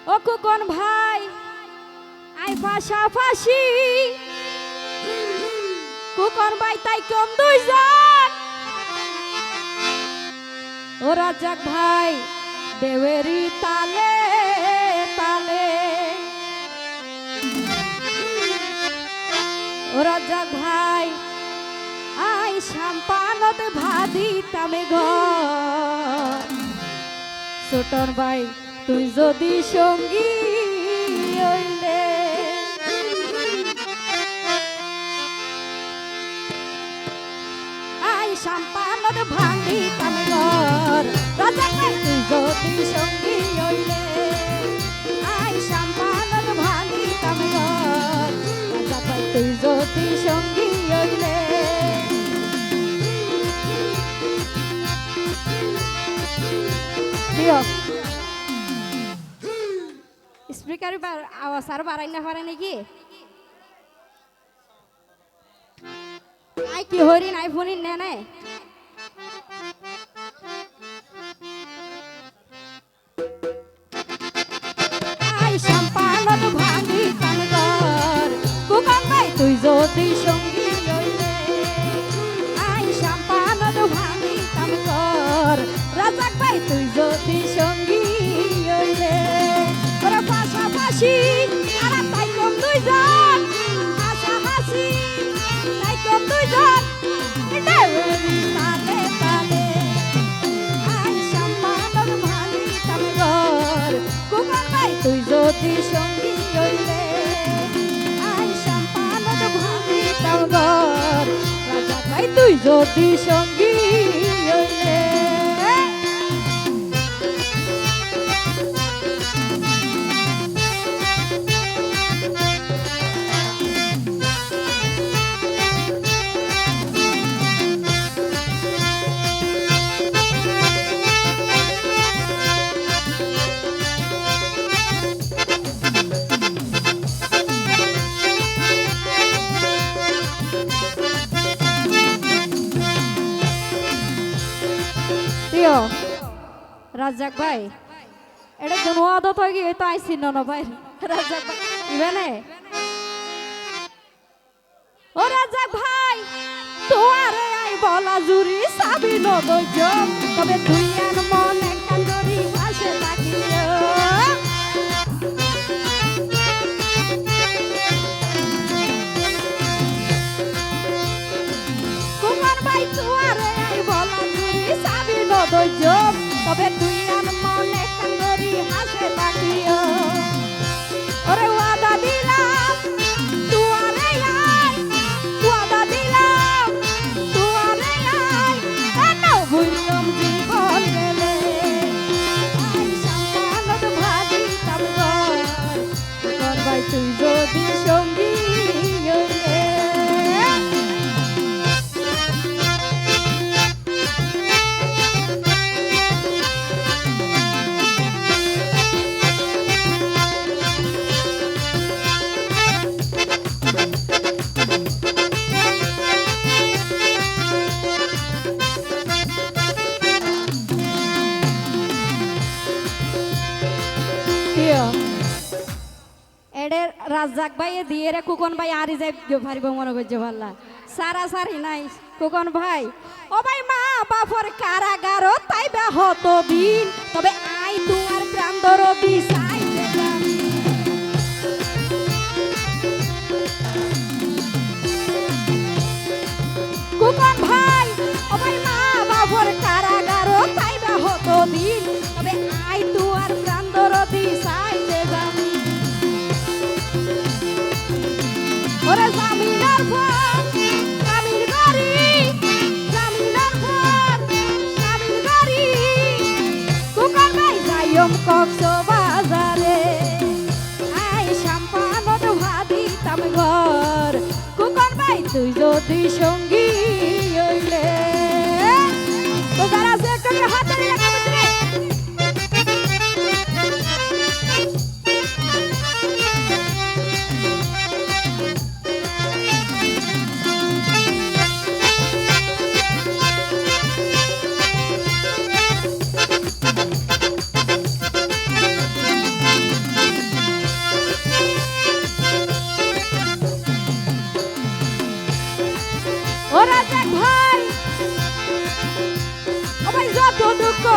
ও খোকন ভাই আই পাশাপাশি খোকন ভাই তাই কম দুইজন ও রাজাক ভাই দেবেরি তালে তালে ও রাজাক ভাই আই সাম্পানত ভাদি তামে ঘর ছোটন ভাই তুই যদি সঙ্গী হইলে আই সাম্পানত ভাদি তামে ঘর রাজাক ভাই তুই যদি সঙ্গী হইলে আই সাম্পানত ভাদি তামে ঘর রাজাক ভাই তুই যদি সঙ্গী হইলে স্পিকার আওয়াজ আর বাড়াই না পারে নাকি আই কি হরিণ আইফোন নে নাই আই সম্পানত ভাঙি কানগর কুকাম ভাই তুই যদি সঙ্গী হইলে আই সম্পানত ভাঙি কানগর রাজাক ভাই তুই যদি সঙ্গী হইলে ওরা পাশাপাশি আর তাই কম দুইজন পাশাপাশি তাই কম দুইজন দেবেরি তালে তালে আই সম্পানত ভাঙি কানগর কুকাম ভাই তুই যদি সঙ্গী হইলে আই সম্পানত ভাঙি কানগর রাজাক ভাই তুই যদি সঙ্গী হইলে রাজাক ভাই এটা কোন আদত হয়ে গিয়ে তো আইসি না ভাই রাজাক ভাই ইভেনে ও রাজাক ভাই তোয়ারে আই বলা জুরি সাবি নদজ তবে তুই আর মন একখান ধরি ভাসে থাকিও কুমার ভাই তোয়ারে আই বলা জুরি সাবি নদজ তবে তুই আর মনে কান্দরি হাসে থাকিও ওরে ওয়াদা দিলাম তুয়ারে আয় ওয়াদা দিলাম তুয়ারে আয় কেন ভুললাম জীবন গেলে আই সম্পানত ভাদি তামগর কর ভাই তুই যদি সঙ্গী হইলে রাজাক ভাই দিয়ে রে কুকন ভাই আরি যাই পারিব মনে করছে ভাল্লা সারা সারি নাই কুকন ভাই ও ভাই মা বাপর কারাগার তাই বা হত দিন তবে আই তোমার প্রান্তর বিসাই কুকন ভাই ও ভাই মা বাপর কারাগার তাই বা হত দিন তবে আই তোমার প্রান্তর বিসাই ওরে জামিনার পর জামিন গাড়ি জামিনার পর জামিন গাড়ি কুকার ভাই যাইম কক্সবাজারে আই সম্পানত ভাদি তাম ঘর কুকার ভাই তুই যদি সঙ্গী হইলে তো যারা আছে একটু হাত ধরে রাখা বুঝলে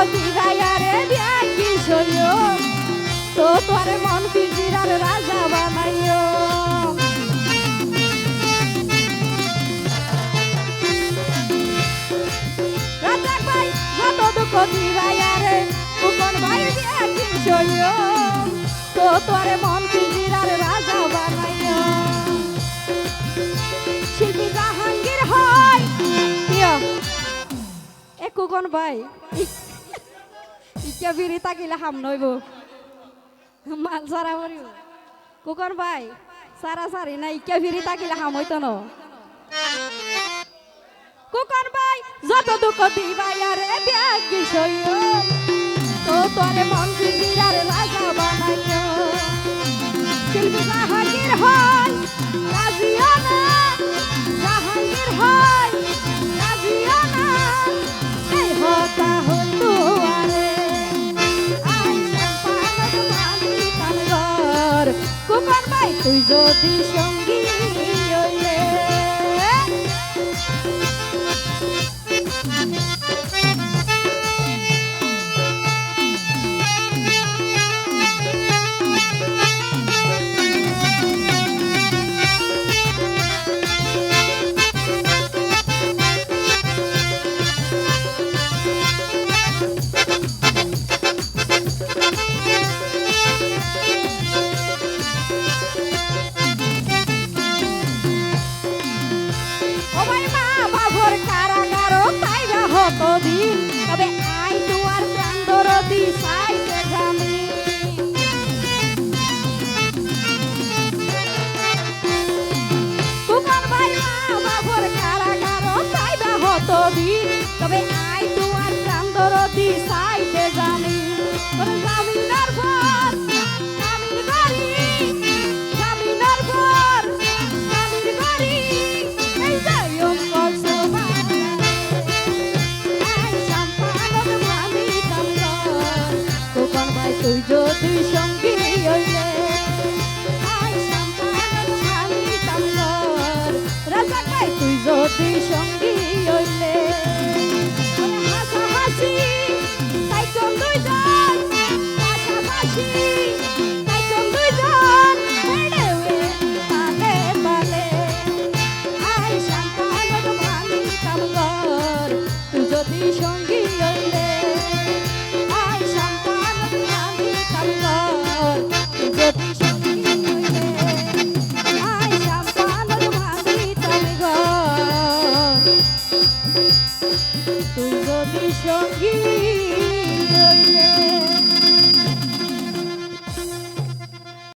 দিবাইয়ারে বিয়াকি সইও তো তোরে মন পিজিরার রাজা বানাইও রাজাক ভাই যত দুঃখ দিবাইয়ারে কুকন ভাই বিয়াকি সইও তো তোরে মন পিজিরার রাজা বানাইও শিল্পী জাহাঙ্গীর হয় এ কুকন ভাই ইকে বিড়ি তাকিলে হাম নইব মাল সারা করিব কুকন ভাই সারা সারি না ইকে বিড়ি তাকিলে হাম হইতো ন কুকন ভাই যত দুঃখ দিবাই আরে ব্যাগি সইও তো তোরে মন পিজিরার রাজা বানাইও শিল্পী জাহাঙ্গীর হয় রাজিও না জাহাঙ্গীর হয় রাজিও না এই হতা হতো আরে কুকন ভাই তুই যদি সঙ্গী হইলে কতদিন তবে আই তোমার প্রাণ দরদি চাইতে জানি কুকন ভাই মা বাবর কারাগার চাইবা হতদিন তবে আই তোমার প্রাণ দরদি চাইতে জানি জামিনার পর জামিন বাড়ি জামিনার পর জামিন বাড়ি এই যাই তুই যদি সঙ্গী হইলে আই সম্পাদন ভাবি কামর রাজা ভাই তুই যদি সঙ্গী হইলে হাসাহাসি তাই কোন দুইজন হাসাহাসি তাই কোন দুইজন তালে তালে আই সম্পাদন ভাবি কামর তুই যদি সঙ্গী হইলে সঙ্গী